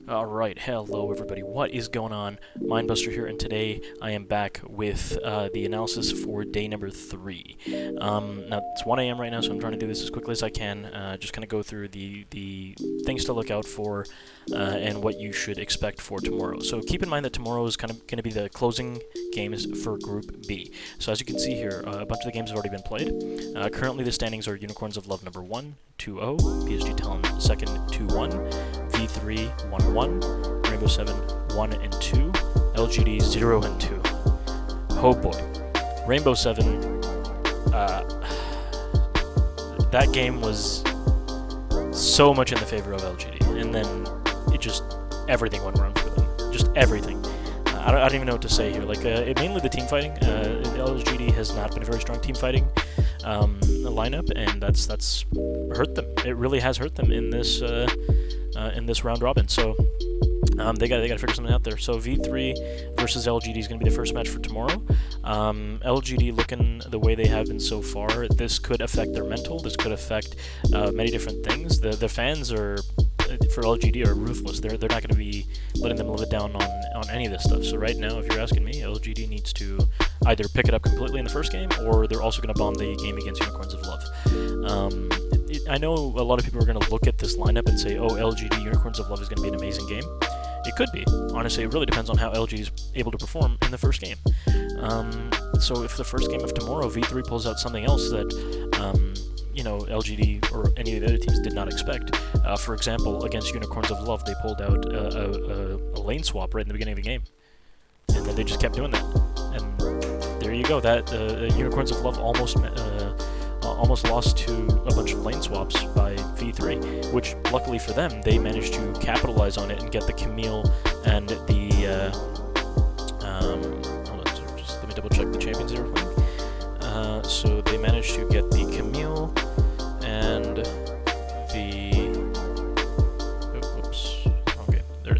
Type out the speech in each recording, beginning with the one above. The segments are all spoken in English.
Alright, hello everybody, what is going on? Mindbuster here, and today I am back with the analysis for day number 3. Now, it's 1 a.m. right now, so I'm trying to do this as quickly as I can, just kind of go through the things to look out for and what you should expect for tomorrow. So keep in mind that tomorrow is kind of going to be the closing games for Group B. So as you can see here, a bunch of the games have already been played. Currently the standings are Unicorns of Love number 1, 2-0, PSG Talon second, 2-1, V3 1-1, Rainbow 7 1 and 2, LGD 0 and 2. Oh boy, Rainbow 7. That game was so much in the favor of LGD, and then it just everything went wrong for them. Just everything. I don't even know what to say here. Like mainly the team fighting. LGD has not been a very strong team fighting lineup, and that's hurt them. It really has hurt them in this round robin. So they got to figure something out there. So V3 versus LGD is going to be the first match for tomorrow. LGD looking the way they have been so far, this could affect their mental. This could affect many different things. The fans are for LGD are ruthless. They're not going to be letting them live it down on any of this stuff. So right now, if you're asking me, LGD needs to either pick it up completely in the first game, or they're also going to bomb the game against Unicorns of Love. I know a lot of people are going to look at this lineup and say, oh, LGD Unicorns of Love is going to be an amazing game. It could be. Honestly, it really depends on how LG is able to perform in the first game. So if the first game of tomorrow, V3 pulls out something else that, LGD or any of the other teams did not expect. For example, against Unicorns of Love, they pulled out a lane swap right in the beginning of the game. And then they just kept doing that. And there you go. That Unicorns of Love almost lost to a bunch of lane swaps by V3, which luckily for them, they managed to capitalize on it and get the Camille and the hold on, so just let me double check the champions they were playing. So they managed to get the Camille and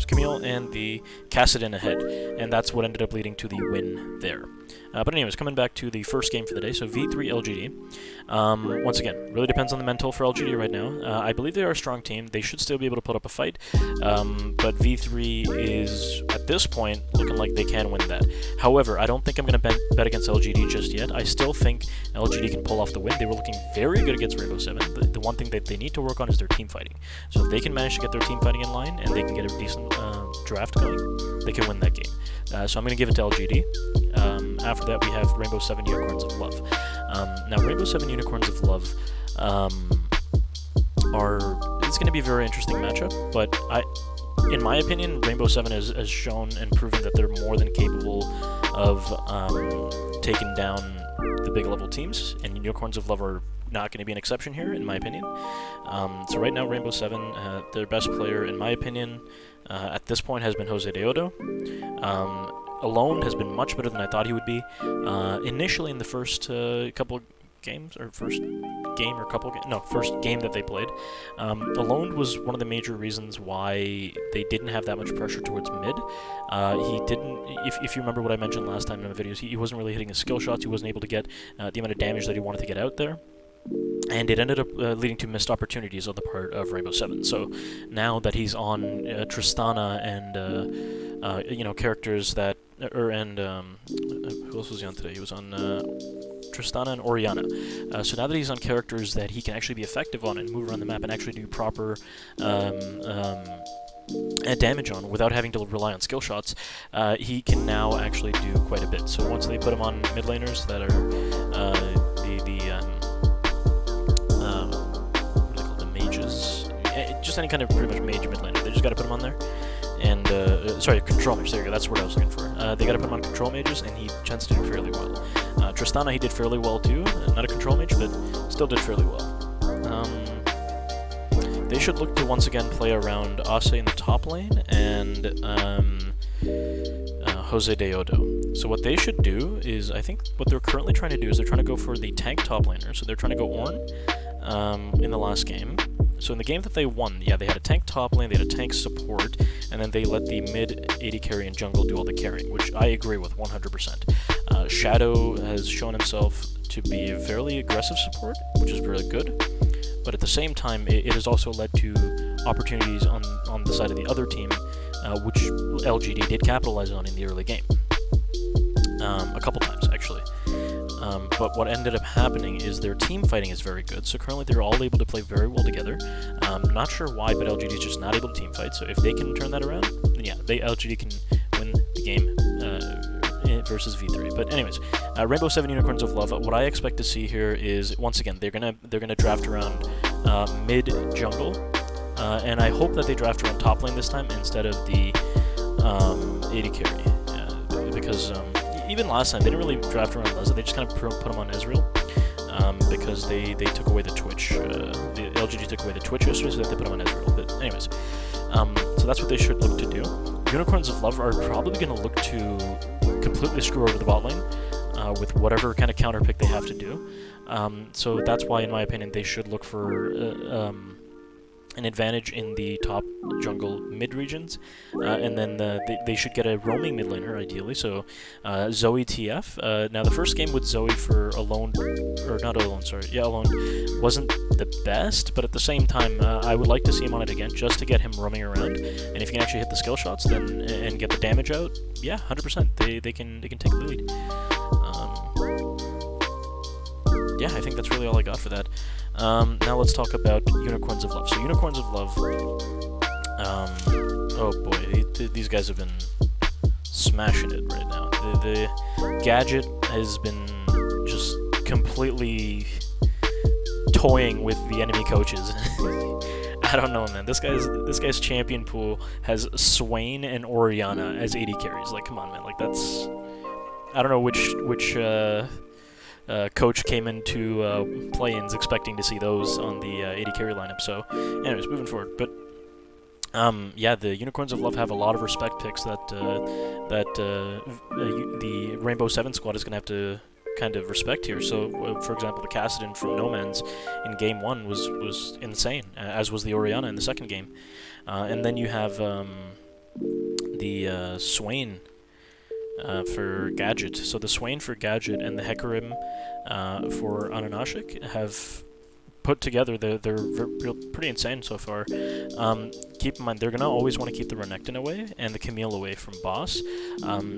Camille and the Cassidin ahead, and that's what ended up leading to the win there. But anyways, coming back to the first game for the day, so V3 LGD. Once again, really depends on the mental for LGD right now. I believe they are a strong team. They should still be able to put up a fight, but V3 is, at this point, looking like they can win that. However, I don't think I'm going to bet against LGD just yet. I still think LGD can pull off the win. They were looking very good against Rainbow 7. The one thing that they need to work on is their team fighting. So if they can manage to get their team fighting in line, and they can get a decent draft going, they can win that game. So I'm going to give it to LGD. After that, we have Rainbow 7 Unicorns of Love. Now, Rainbow 7 Unicorns of Love it's going to be a very interesting matchup, but in my opinion, Rainbow 7 has shown and proven that they're more than capable of taking down the big level teams, and Unicorns of Love are not going to be an exception here, in my opinion. So right now, Rainbow 7, their best player, in my opinion, at this point has been Jose Deodo. Alone has been much better than I thought he would be. Initially in the first couple games, or first game that they played, Alone was one of the major reasons why they didn't have that much pressure towards mid. He didn't, if you remember what I mentioned last time in the videos, he wasn't really hitting his skill shots. He wasn't able to get the amount of damage that he wanted to get out there. And it ended up leading to missed opportunities on the part of Rainbow 7. So now that he's on Tristana and characters that, who else was he on today? He was on Tristana and Oriana. So now that he's on characters that he can actually be effective on and move around the map and actually do proper damage on without having to rely on skill shots, he can now actually do quite a bit. So once they put him on mid laners that are just any kind of pretty much mage mid laner. They just got to put him on there. And, control mage. There you go. That's the word I was looking for. They got to put him on control mages, and he tends to do fairly well. Tristana, he did fairly well too. Not a control mage, but still did fairly well. They should look to once again play around Ase in the top lane and Jose Deodo. So what they should do is, I think what they're currently trying to do is they're trying to go for the tank top laner. So they're trying to go Ornn in the last game. So in the game that they won, yeah, they had a tank top lane, they had a tank support, and then they let the mid AD carry and jungle do all the carrying, which I agree with 100%. Shadow has shown himself to be a fairly aggressive support, which is really good, but at the same time, it has also led to opportunities on the side of the other team which LGD did capitalize on in the early game. A couple times, actually. But what ended up happening is their team fighting is very good, so currently they're all able to play very well together. Not sure why, but LGD is just not able to team fight, so if they can turn that around, then yeah, LGD can win the game versus V3. But anyways, Rainbow Seven Unicorns of Love, what I expect to see here is, once again, they're gonna draft around mid jungle, and I hope that they draft around top lane this time instead of the AD carry, because even last time, they didn't really draft around Leza, they just kind of put him on Ezreal, because they took away the Twitch, the LGD took away the Twitch yesterday, so they put him on Ezreal. But anyways, so that's what they should look to do. Unicorns of Love are probably going to look to completely screw over the bot lane, with whatever kind of counter pick they have to do. So that's why, in my opinion, they should look for an advantage in the top jungle mid regions, and then they should get a roaming mid laner ideally. So Zoe TF. Now the first game with Zoe for alone, or not alone, sorry, yeah, alone, wasn't the best, but at the same time, I would like to see him on it again just to get him roaming around. And if you can actually hit the skill shots, then and get the damage out, yeah, 100%. They can take the lead. Yeah, I think that's really all I got for that. Now let's talk about Unicorns of Love. So Unicorns of Love, oh boy, these guys have been smashing it right now. The Gadget has been just completely toying with the enemy coaches. I don't know, man. This guy's champion pool has Swain and Orianna as AD carries. Like, come on, man. Like, that's... I don't know which coach came into play-ins expecting to see those on the AD carry lineup. So, anyways, moving forward. But yeah, the Unicorns of Love have a lot of respect picks that the Rainbow Seven squad is going to have to kind of respect here. So, for example, the Kassadin from No Man's in Game 1 was insane, as was the Orianna in the second game. And then you have the Swain for Gadget. So the Swain for Gadget and the Hecarim for Ananashik have put together, they're pretty insane so far. Keep in mind, they're going to always want to keep the Renekton away and the Camille away from boss.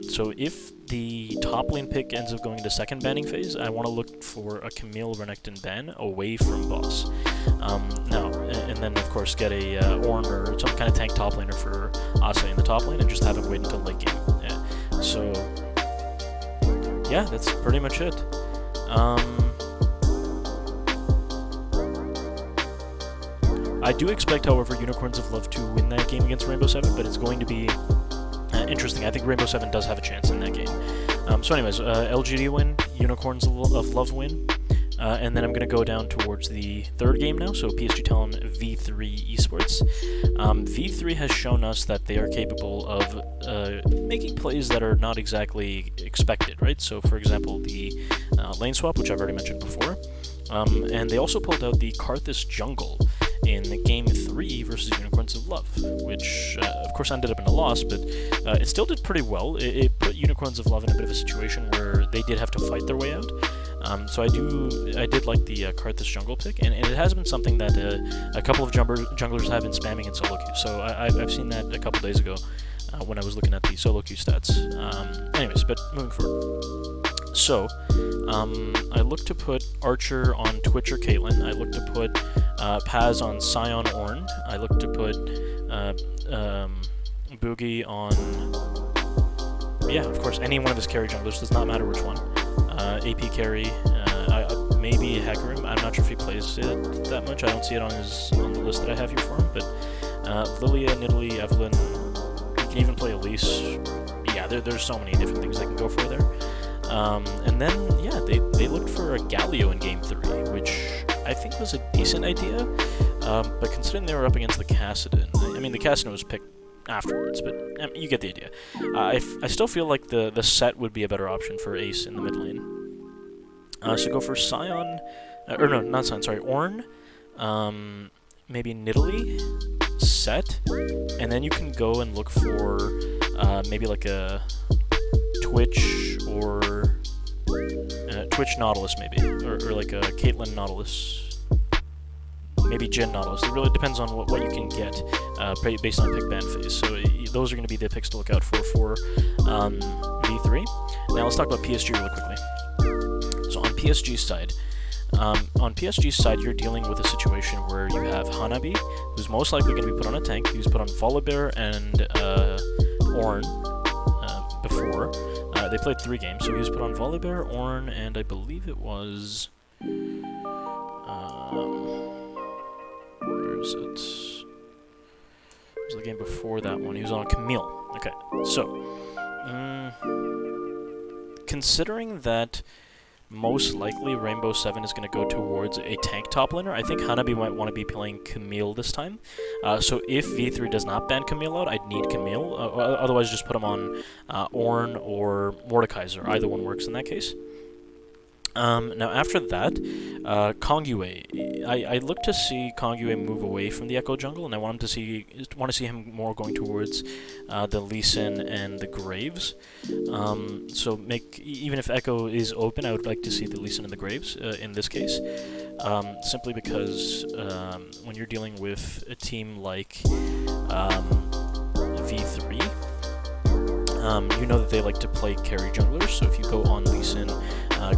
So if the top lane pick ends up going into second banning phase, I want to look for a Camille Renekton ban away from boss. Now, and then of course get a Ornn or some kind of tank top laner for Asa in the top lane and just have him wait until late game. So, yeah, that's pretty much it. I do expect, however, Unicorns of Love to win that game against Rainbow Seven, but it's going to be interesting. I think Rainbow Seven does have a chance in that game. So anyways, LGD win, Unicorns of Love win, and then I'm going to go down towards the third game now, so PSG Talon V3 Esports. V3 has shown us that they are capable of making plays that are not exactly expected, right? So, for example, the lane swap, which I've already mentioned before, and they also pulled out the Karthus Jungle in Game 3 versus Unicorns of Love, which, of course, ended up in a loss, but it still did pretty well. It put Unicorns of Love in a bit of a situation where they did have to fight their way out. So I did like the Karthus jungle pick, and it has been something that a couple of junglers have been spamming in solo queue. So I've seen that a couple days ago when I was looking at the solo queue stats. Anyways, but moving forward. So I look to put Archer on Twitch or Caitlyn. I look to put Paz on Sion Ornn. I look to put Boogie on, yeah, of course, any one of his carry junglers. Does not matter which one. AP carry, maybe Hecarim. I'm not sure if he plays it that much. I don't see it on the list that I have here for him. But Lilia, Nidalee, Evelynn. You can even play Elise. Yeah, there's so many different things they can go for there. And then yeah, they looked for a Galio in Game 3, which I think was a decent idea. But considering they were up against the Kassadin, I mean the Kassadin was picked afterwards, but you get the idea. I still feel like the set would be a better option for Ace in the mid lane. So go for Sion, or no, not Sion, sorry, Ornn, maybe Nidalee, set, and then you can go and look for maybe like a Twitch or Twitch Nautilus maybe, or like a Caitlyn Nautilus. maybe Jin Nautilus. It really depends on what you can get based on pick ban phase. So those are going to be the picks to look out for V3. Now let's talk about PSG really quickly. So on PSG's side, you're dealing with a situation where you have Hanabi, who's most likely going to be put on a tank. He was put on Volibear and Ornn before. They played 3 games, so he was put on Volibear, Ornn, and I believe it was... where is it? It was the game before that one. He was on Camille. Okay, so... considering that most likely Rainbow 7 is going to go towards a tank top laner, I think Hanabi might want to be playing Camille this time. So if V3 does not ban Camille out, I'd need Camille. Otherwise, just put him on Ornn or Mordekaiser. Either one works in that case. Now after that, Kongyue. I look to see Kongyue move away from the Echo jungle, and I want to see him more going towards the Lee Sin and the Graves. So even if Echo is open, I would like to see the Lee Sin and the Graves in this case, simply because when you're dealing with a team like V3. You know that they like to play carry junglers, so if you go on Lee Sin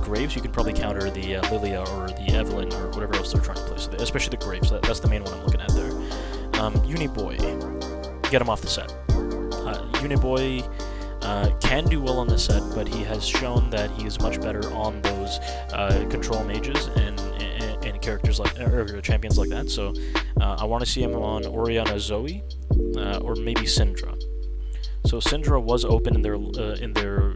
Graves, you can probably counter the Lilia or the Evelyn or whatever else they're trying to play, so especially the Graves. That's the main one I'm looking at there. Uniboy, get him off the set. Uniboy can do well on the set, but he has shown that he is much better on those control mages and characters like or champions like that. So I want to see him on Orianna Zoe or maybe Syndra. So Syndra was open in their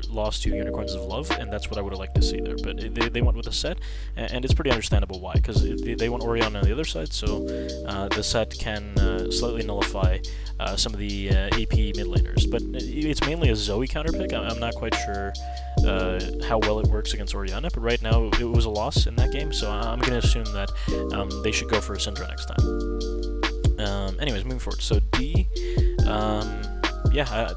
loss to Unicorns of Love, and that's what I would have liked to see there. But they went with a set, and it's pretty understandable why, because they went Orion on the other side, so the set can slightly nullify some of the AP mid laners. But it's mainly a Zoe counter pick. I'm not quite sure how well it works against Orianna, but right now it was a loss in that game, so I'm going to assume that they should go for a Syndra next time. Anyways, moving forward. So D... yeah,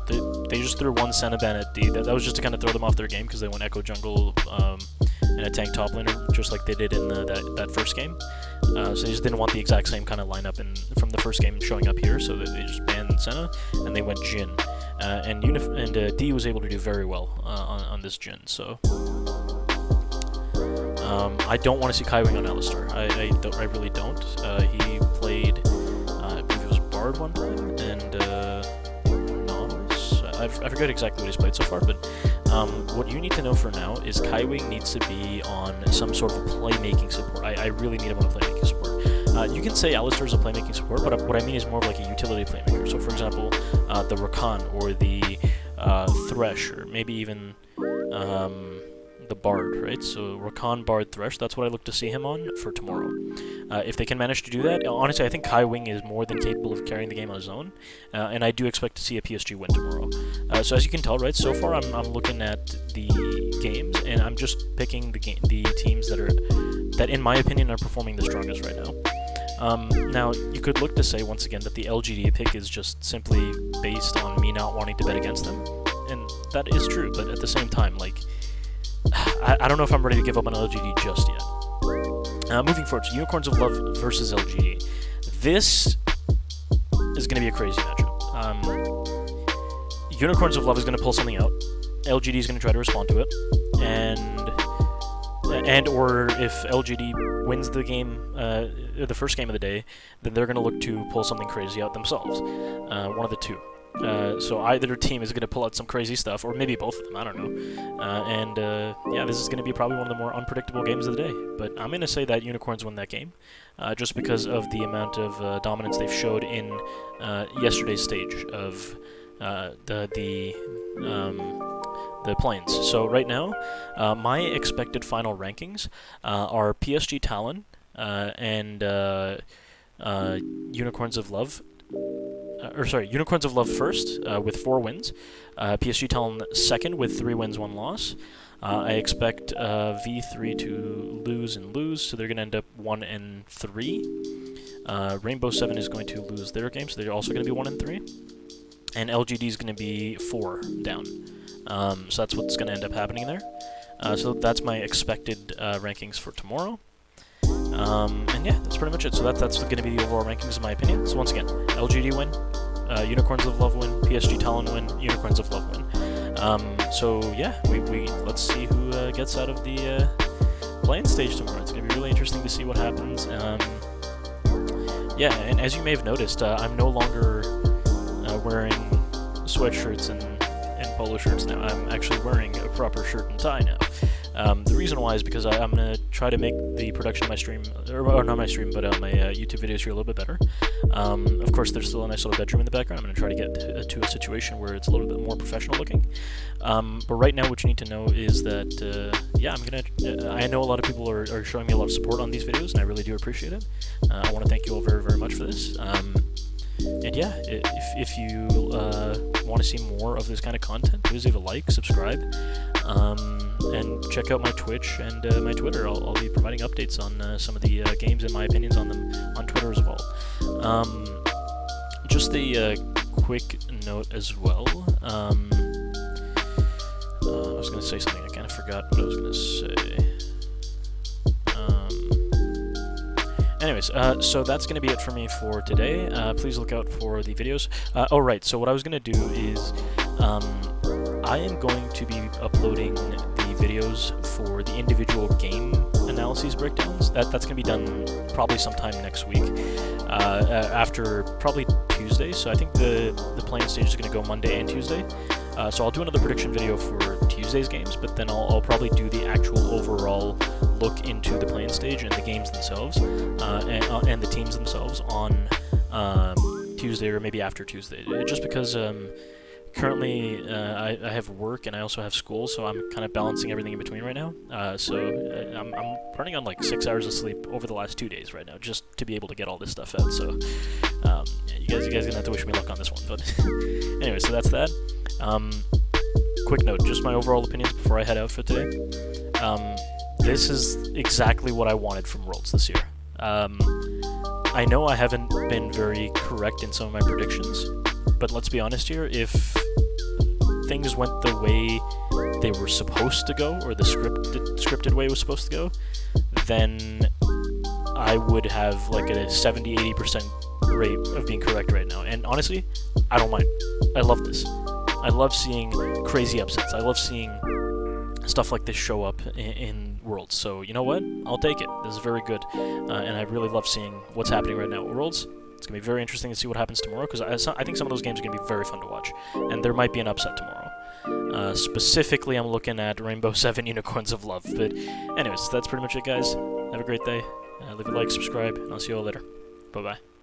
they just threw one Senna-ban at D. That was just to kind of throw them off their game, because they went Echo Jungle and a tank top laner, just like they did in that first game. So they just didn't want the exact same kind of lineup from the first game showing up here, so they just banned Senna, and they went Jhin. And D was able to do very well on this Jhin, so... I don't want to see Kaiwing on Alistar. I really don't. He played, I believe it was Bard one time, and... I forget exactly what he's played so far, but what you need to know for now is Kaiwing needs to be on some sort of playmaking support. I really need him on a playmaking support. You can say Alistar is a playmaking support, but what I mean is more of like a utility playmaker. So for example, the Rakan or the Thresh, or maybe even the Bard, right? So Rakan, Bard, Thresh, that's what I look to see him on for tomorrow. If they can manage to do that, honestly, I think Kaiwing is more than capable of carrying the game on his own, and I do expect to see a PSG win tomorrow. So as you can tell, right, so far I'm looking at the games, and I'm just picking the teams that in my opinion are performing the strongest right now. Now, you could look to say, once again, that the LGD pick is just simply based on me not wanting to bet against them, and that is true, but at the same time, like, I don't know if I'm ready to give up on LGD just yet. Moving forward, so Unicorns of Love versus LGD. This is going to be a crazy matchup. Unicorns of Love is going to pull something out. LGD is going to try to respond to it, or if LGD wins the game, the first game of the day, then they're going to look to pull something crazy out themselves. One of the two. So either team is going to pull out some crazy stuff, or maybe both of them, I don't know. Yeah, this is going to be probably one of the more unpredictable games of the day. But I'm going to say that Unicorns win that game, just because of the amount of dominance they've showed in yesterday's stage of the planes. So right now, my expected final rankings are PSG Talon and Unicorns of Love. Unicorns of Love first, with 4 wins. PSG Talon second with 3 wins, 1 loss. I expect V3 to lose, so they're going to end up 1-3. Rainbow 7 is going to lose their game, so they're also going to be 1-3. And LGD is going to be 4 down. So that's what's going to end up happening there. So that's my expected rankings for tomorrow. And yeah, that's pretty much it. So that's going to be the overall rankings, in my opinion. So once again, LGD win, Unicorns of Love win, PSG Talon win, Unicorns of Love win. So yeah, we let's see who gets out of the playing stage tomorrow. It's going to be really interesting to see what happens. Yeah, and as you may have noticed, I'm no longer wearing sweatshirts and polo shirts now. I'm actually wearing a proper shirt and tie now. The reason why is because I'm going to try to make the production of my stream, or not my stream, but my YouTube videos here a little bit better. Of course, there's still a nice little bedroom in the background. I'm going to try to get to a situation where it's a little bit more professional looking. But right now, what you need to know is that, yeah, I know a lot of people are showing me a lot of support on these videos, and I really do appreciate it. I want to thank you all very, very much for this. And yeah, if you want to see more of this kind of content, please leave a like, subscribe, and check out my Twitch and my Twitter. I'll be providing updates on some of the games and my opinions on them on Twitter as well. Just a quick note as well. I was going to say something, I kind of forgot what I was going to say. Anyways, so that's going to be it for me for today. Please look out for the videos. Oh, right, so what I was going to do is I am going to be uploading the videos for the individual game analyses breakdowns. That's going to be done probably sometime next week, after probably Tuesday. So I think the playing stage is going to go Monday and Tuesday. So I'll do another prediction video for Tuesday's games, but then I'll probably do the actual overall look into the playing stage and the games themselves, and the teams themselves on Tuesday or maybe after Tuesday. Just because currently I have work and I also have school, so I'm kind of balancing everything in between right now. So I'm running on like 6 hours of sleep over the last 2 days right now, just to be able to get all this stuff out. So yeah, you guys are gonna have to wish me luck on this one. But anyway, so that's that. Quick note, just my overall opinions before I head out for today. This is exactly what I wanted from Worlds this year. I know I haven't been very correct in some of my predictions, but let's be honest here, if things went the way they were supposed to go, or the scripted way was supposed to go, then I would have like a 70-80% rate of being correct right now. And honestly, I don't mind. I love this. I love seeing crazy upsets. I love seeing stuff like this show up in Worlds. So you know what? I'll take it. This is very good. And I really love seeing what's happening right now at Worlds. It's going to be very interesting to see what happens tomorrow, because I think some of those games are going to be very fun to watch. And there might be an upset tomorrow. Specifically, I'm looking at Rainbow 7 Unicorns of Love. But anyways, that's pretty much it, guys. Have a great day. Leave a like, subscribe, and I'll see you all later. Bye-bye.